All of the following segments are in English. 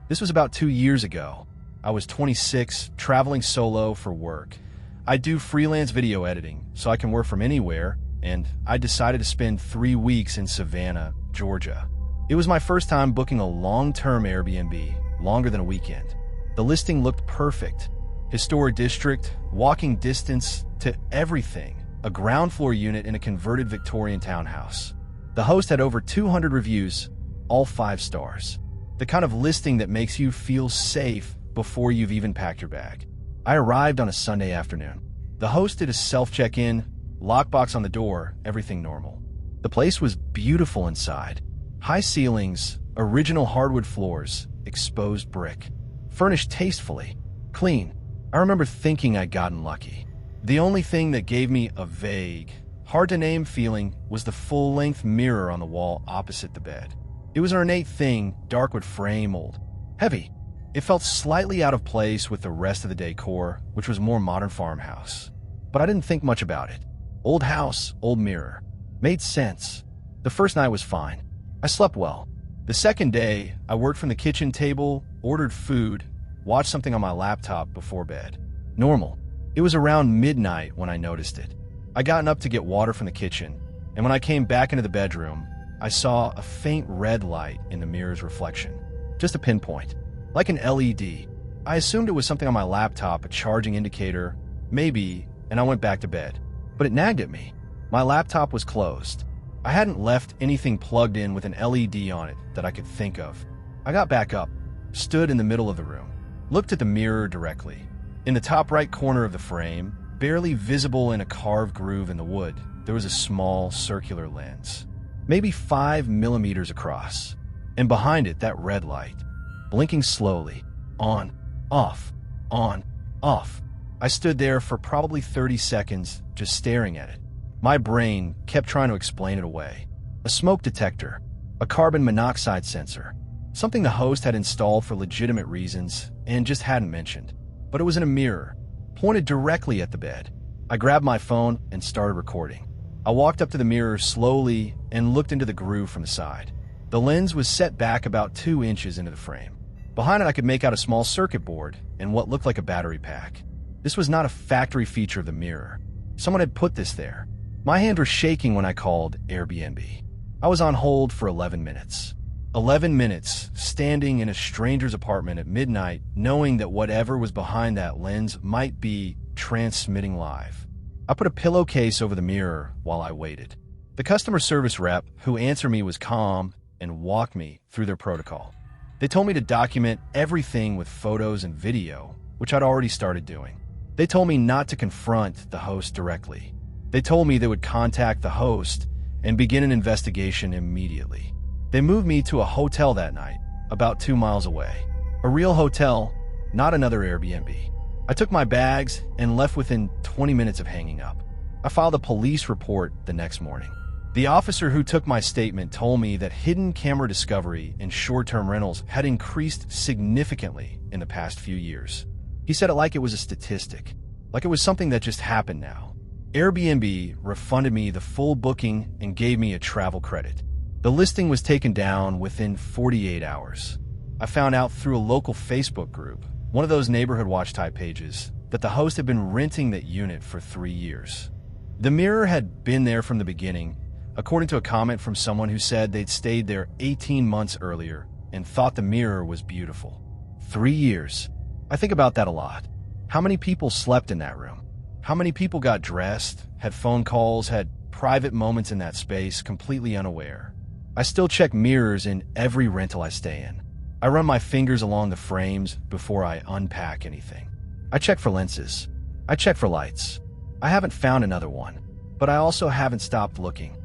This was about 2 years ago. I was 26, traveling solo for work. I do freelance video editing, so I can work from anywhere, and I decided to spend 3 weeks in Savannah, Georgia. It was my first time booking a long-term Airbnb, longer than a weekend. The listing looked perfect. Historic district, walking distance to everything. A ground floor unit in a converted Victorian townhouse. The host had over 200 reviews, all 5 stars. The kind of listing that makes you feel safe before you've even packed your bag. I arrived on a Sunday afternoon. The host did a self-check-in, lockbox on the door, everything normal. The place was beautiful inside. High ceilings, original hardwood floors, exposed brick. Furnished tastefully, clean. I remember thinking I'd gotten lucky. The only thing that gave me a vague, hard-to-name feeling was the full-length mirror on the wall opposite the bed. It was an ornate thing, dark wood frame, old, heavy. It felt slightly out of place with the rest of the decor, which was more modern farmhouse. But I didn't think much about it. Old house, old mirror. Made sense. The first night was fine. I slept well. The second day, I worked from the kitchen table, ordered food, watched something on my laptop before bed. Normal. It was around midnight when I noticed it. I gotten up to get water from the kitchen, and when I came back into the bedroom, I saw a faint red light in the mirror's reflection. Just a pinpoint. Like an LED. I assumed it was something on my laptop, a charging indicator, maybe, and I went back to bed. But it nagged at me. My laptop was closed. I hadn't left anything plugged in with an LED on it that I could think of. I got back up, stood in the middle of the room, looked at the mirror directly. In the top right corner of the frame, barely visible in a carved groove in the wood, there was a small circular lens, maybe 5 millimeters across. And behind it, that red light, blinking slowly, on, off, on, off. I stood there for probably 30 seconds, just staring at it. My brain kept trying to explain it away. A smoke detector, a carbon monoxide sensor, something the host had installed for legitimate reasons and just hadn't mentioned. But it was in a mirror, pointed directly at the bed. I grabbed my phone and started recording. I walked up to the mirror slowly and looked into the groove from the side. The lens was set back about 2 inches into the frame. Behind it, I could make out a small circuit board and what looked like a battery pack. This was not a factory feature of the mirror. Someone had put this there. My hands were shaking when I called Airbnb. I was on hold for 11 minutes. 11 minutes, standing in a stranger's apartment at midnight, knowing that whatever was behind that lens might be transmitting live. I put a pillowcase over the mirror while I waited. The customer service rep who answered me was calm and walked me through their protocol. They told me to document everything with photos and video, which I'd already started doing. They told me not to confront the host directly. They told me they would contact the host and begin an investigation immediately. They moved me to a hotel that night, about 2 miles away. A real hotel, not another Airbnb. I took my bags and left within 20 minutes of hanging up. I filed a police report the next morning. The officer who took my statement told me that hidden camera discovery in short-term rentals had increased significantly in the past few years. He said it like it was a statistic, like it was something that just happened now. Airbnb refunded me the full booking and gave me a travel credit. The listing was taken down within 48 hours. I found out through a local Facebook group, one of those neighborhood watch type pages, that the host had been renting that unit for 3 years. The mirror had been there from the beginning, according to a comment from someone who said they'd stayed there 18 months earlier and thought the mirror was beautiful. 3 years. I think about that a lot. How many people slept in that room? How many people got dressed, had phone calls, had private moments in that space, completely unaware? I still check mirrors in every rental I stay in. I run my fingers along the frames before I unpack anything. I check for lenses. I check for lights. I haven't found another one, but I also haven't stopped looking.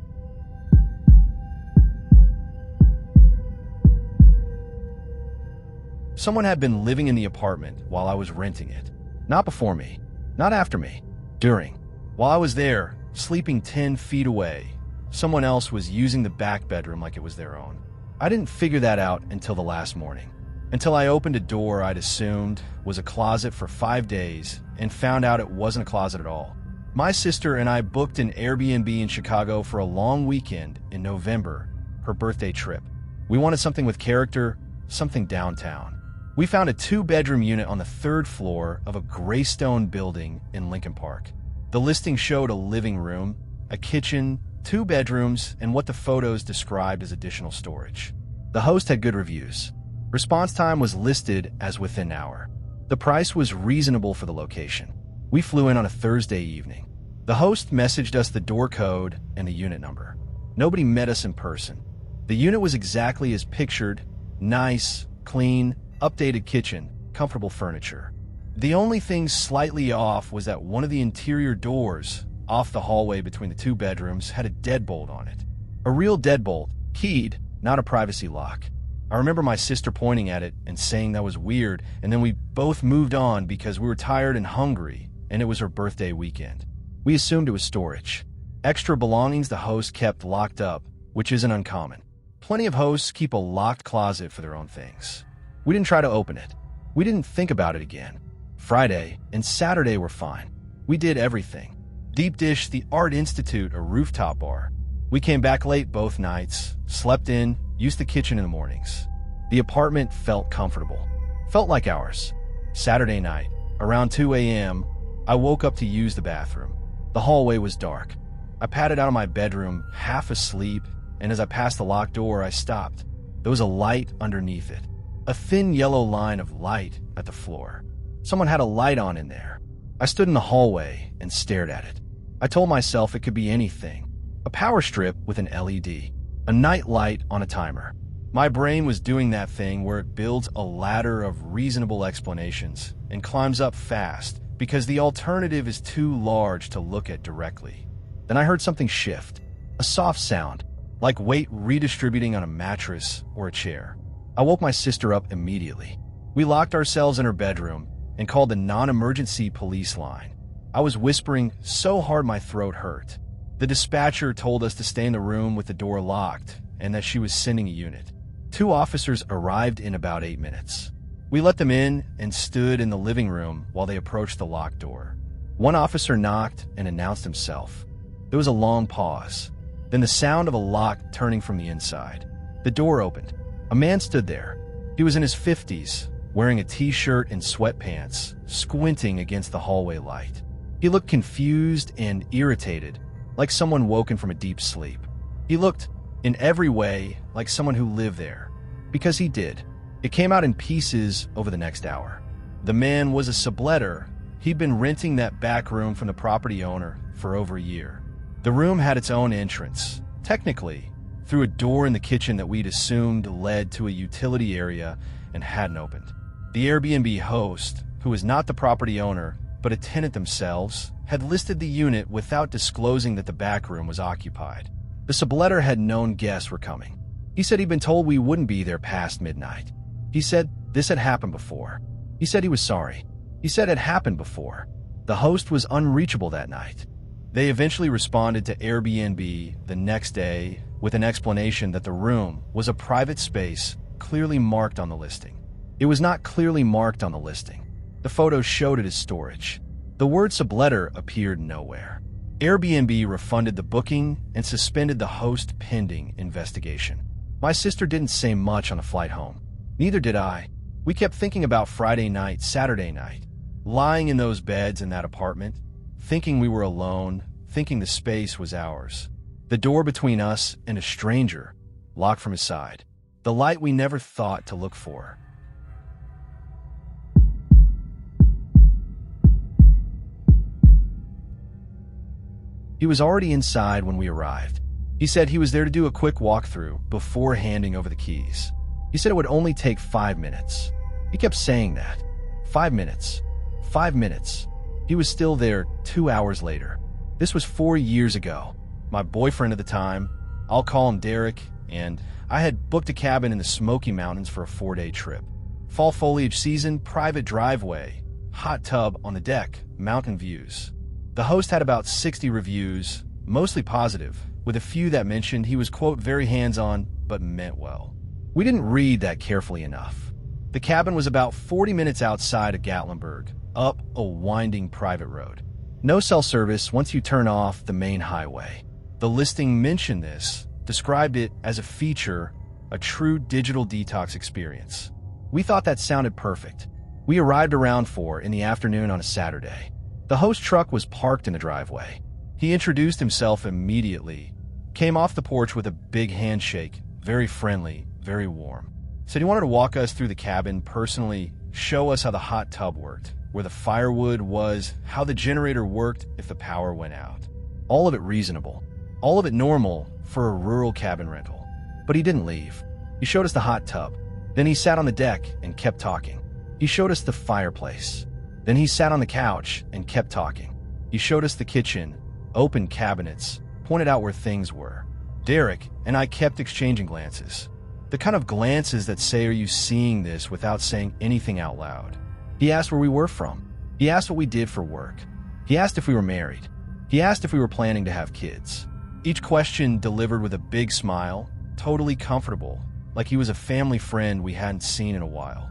Someone had been living in the apartment while I was renting it. Not before me, not after me, during. While I was there, sleeping 10 feet away, someone else was using the back bedroom like it was their own. I didn't figure that out until the last morning. Until I opened a door I'd assumed was a closet for 5 days and found out it wasn't a closet at all. My sister and I booked an Airbnb in Chicago for a long weekend in November, her birthday trip. We wanted something with character, something downtown. We found a 2-bedroom unit on the 3rd floor of a graystone building in Lincoln Park. The listing showed a living room, a kitchen, 2 bedrooms, and what the photos described as additional storage. The host had good reviews. Response time was listed as within an hour. The price was reasonable for the location. We flew in on a Thursday evening. The host messaged us the door code and the unit number. Nobody met us in person. The unit was exactly as pictured: nice, clean, updated kitchen, comfortable furniture. The only thing slightly off was that one of the interior doors off the hallway between the 2 bedrooms had a deadbolt on it. A real deadbolt, keyed, not a privacy lock. I remember my sister pointing at it and saying that was weird, and then we both moved on because we were tired and hungry, and it was her birthday weekend. We assumed it was storage. Extra belongings the host kept locked up, which isn't uncommon. Plenty of hosts keep a locked closet for their own things. We didn't try to open it. We didn't think about it again. Friday and Saturday were fine. We did everything. Deep Dish, the Art Institute, a rooftop bar. We came back late both nights, slept in, used the kitchen in the mornings. The apartment felt comfortable. Felt like ours. Saturday night, around 2 a.m., I woke up to use the bathroom. The hallway was dark. I padded out of my bedroom, half asleep, and as I passed the locked door, I stopped. There was a light underneath it. A thin yellow line of light at the floor. Someone had a light on in there. I stood in the hallway and stared at it. I told myself it could be anything. A power strip with an LED. A night light on a timer. My brain was doing that thing where it builds a ladder of reasonable explanations and climbs up fast because the alternative is too large to look at directly. Then I heard something shift. A soft sound, like weight redistributing on a mattress or a chair. I woke my sister up immediately. We locked ourselves in her bedroom and called the non-emergency police line. I was whispering so hard my throat hurt. The dispatcher told us to stay in the room with the door locked and that she was sending a unit. 2 officers arrived in about 8 minutes. We let them in and stood in the living room while they approached the locked door. One officer knocked and announced himself. There was a long pause, then the sound of a lock turning from the inside. The door opened. A man stood there. He was in his 50s, wearing a t-shirt and sweatpants, squinting against the hallway light. He looked confused and irritated, like someone woken from a deep sleep. He looked, in every way, like someone who lived there. Because he did. It came out in pieces over the next hour. The man was a subletter. He'd been renting that back room from the property owner for over a year. The room had its own entrance, technically, through a door in the kitchen that we'd assumed led to a utility area and hadn't opened. The Airbnb host, who was not the property owner, but a tenant themselves, had listed the unit without disclosing that the back room was occupied. The subletter had known guests were coming. He said he'd been told we wouldn't be there past midnight. He said this had happened before. He said he was sorry. He said it happened before. The host was unreachable that night. They eventually responded to Airbnb the next day with an explanation that the room was a private space clearly marked on the listing. It was not clearly marked on the listing. The photos showed it as storage. The word subletter appeared nowhere. Airbnb refunded the booking and suspended the host pending investigation. My sister didn't say much on the flight home. Neither did I. We kept thinking about Friday night, Saturday night, lying in those beds in that apartment, thinking we were alone, thinking the space was ours. The door between us and a stranger, locked from his side. The light we never thought to look for. He was already inside when we arrived. He said he was there to do a quick walkthrough before handing over the keys. He said it would only take 5 minutes. He kept saying that. 5 minutes. 5 minutes. He was still there 2 hours later. This was 4 years ago. My boyfriend at the time, I'll call him Derek, and I had booked a cabin in the Smoky Mountains for a 4-day trip. Fall foliage season, private driveway, hot tub on the deck, mountain views. The host had about 60 reviews, mostly positive, with a few that mentioned he was, quote, very hands-on, but meant well. We didn't read that carefully enough. The cabin was about 40 minutes outside of Gatlinburg, up a winding private road. No cell service once you turn off the main highway. The listing mentioned this, described it as a feature, a true digital detox experience. We thought that sounded perfect. We arrived around 4 in the afternoon on a Saturday. The host truck was parked in the driveway. He introduced himself immediately, came off the porch with a big handshake, very friendly, very warm. Said he wanted to walk us through the cabin personally, show us how the hot tub worked, where the firewood was, how the generator worked if the power went out. All of it reasonable. All of it normal for a rural cabin rental. But he didn't leave. He showed us the hot tub. Then he sat on the deck and kept talking. He showed us the fireplace. Then he sat on the couch and kept talking. He showed us the kitchen, opened cabinets, pointed out where things were. Derek and I kept exchanging glances. The kind of glances that say, "Are you seeing this?" without saying anything out loud. He asked where we were from. He asked what we did for work. He asked if we were married. He asked if we were planning to have kids. Each question delivered with a big smile, totally comfortable, like he was a family friend we hadn't seen in a while.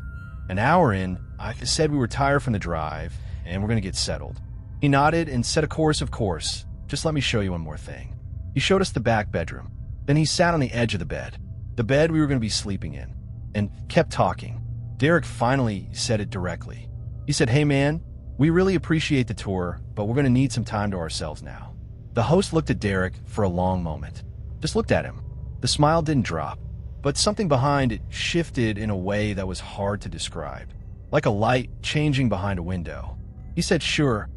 An hour in, I said we were tired from the drive and we're going to get settled. He nodded and said, of course, just let me show you one more thing. He showed us the back bedroom. Then he sat on the edge of the bed we were going to be sleeping in, and kept talking. Derek finally said it directly. He said, "Hey man, we really appreciate the tour, but we're going to need some time to ourselves now." The host looked at Derek for a long moment. Just looked at him. The smile didn't drop, but something behind it shifted in a way that was hard to describe, like a light changing behind a window. He said, Sure,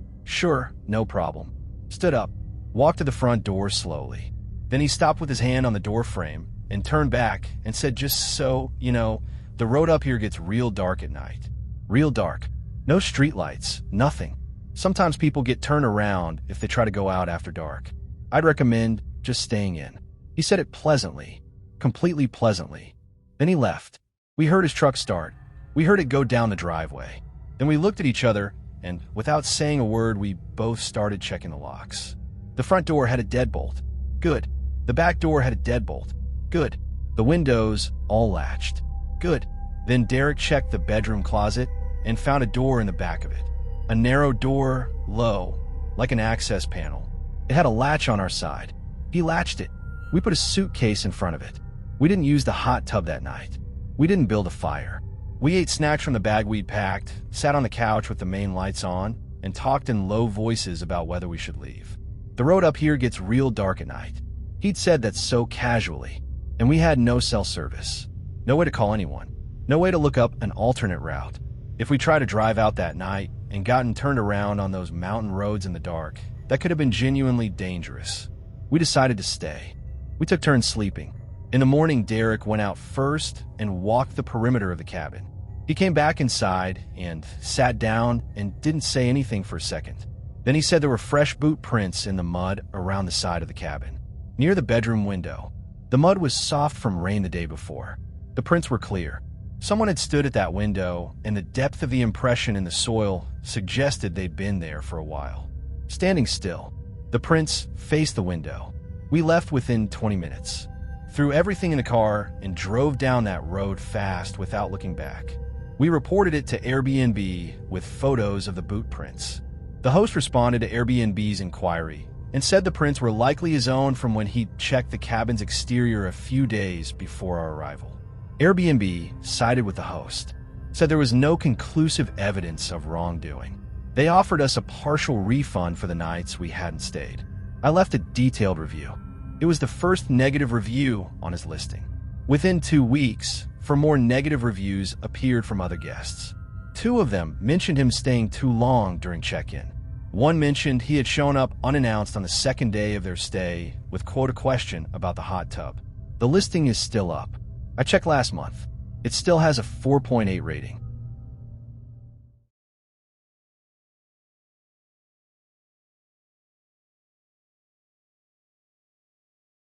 no problem. Stood up, walked to the front door slowly. Then he stopped with his hand on the door frame and turned back and said, "Just so you know, the road up here gets real dark at night. Real dark. No streetlights, nothing. Sometimes people get turned around if they try to go out after dark. I'd recommend just staying in." He said it pleasantly, completely pleasantly. Then he left. We heard his truck start. We heard it go down the driveway. Then we looked at each other, and without saying a word, we both started checking the locks. The front door had a deadbolt. Good. The back door had a deadbolt. Good. The windows all latched. Good. Then Derek checked the bedroom closet and found a door in the back of it. A narrow door, low, like an access panel. It had a latch on our side. He latched it. We put a suitcase in front of it. We didn't use the hot tub that night. We didn't build a fire. We ate snacks from the bag we'd packed, sat on the couch with the main lights on, and talked in low voices about whether we should leave. The road up here gets real dark at night. He'd said that so casually, and we had no cell service. No way to call anyone. No way to look up an alternate route. If we tried to drive out that night and gotten turned around on those mountain roads in the dark, that could have been genuinely dangerous. We decided to stay. We took turns sleeping. In the morning, Derek went out first and walked the perimeter of the cabin. He came back inside and sat down and didn't say anything for a second. Then he said there were fresh boot prints in the mud around the side of the cabin, near the bedroom window. The mud was soft from rain the day before. The prints were clear. Someone had stood at that window, and the depth of the impression in the soil suggested they'd been there for a while. Standing still, the prints faced the window. We left within 20 minutes, threw everything in the car, and drove down that road fast without looking back. We reported it to Airbnb with photos of the boot prints. The host responded to Airbnb's inquiry and said the prints were likely his own from when he checked the cabin's exterior a few days before our arrival. Airbnb sided with the host, said there was no conclusive evidence of wrongdoing. They offered us a partial refund for the nights we hadn't stayed. I left a detailed review. It was the first negative review on his listing. Within 2 weeks, 4 more negative reviews appeared from other guests. 2 of them mentioned him staying too long during check-in. One mentioned he had shown up unannounced on the second day of their stay with, quote, a question about the hot tub. The listing is still up. I checked last month. It still has a 4.8 rating.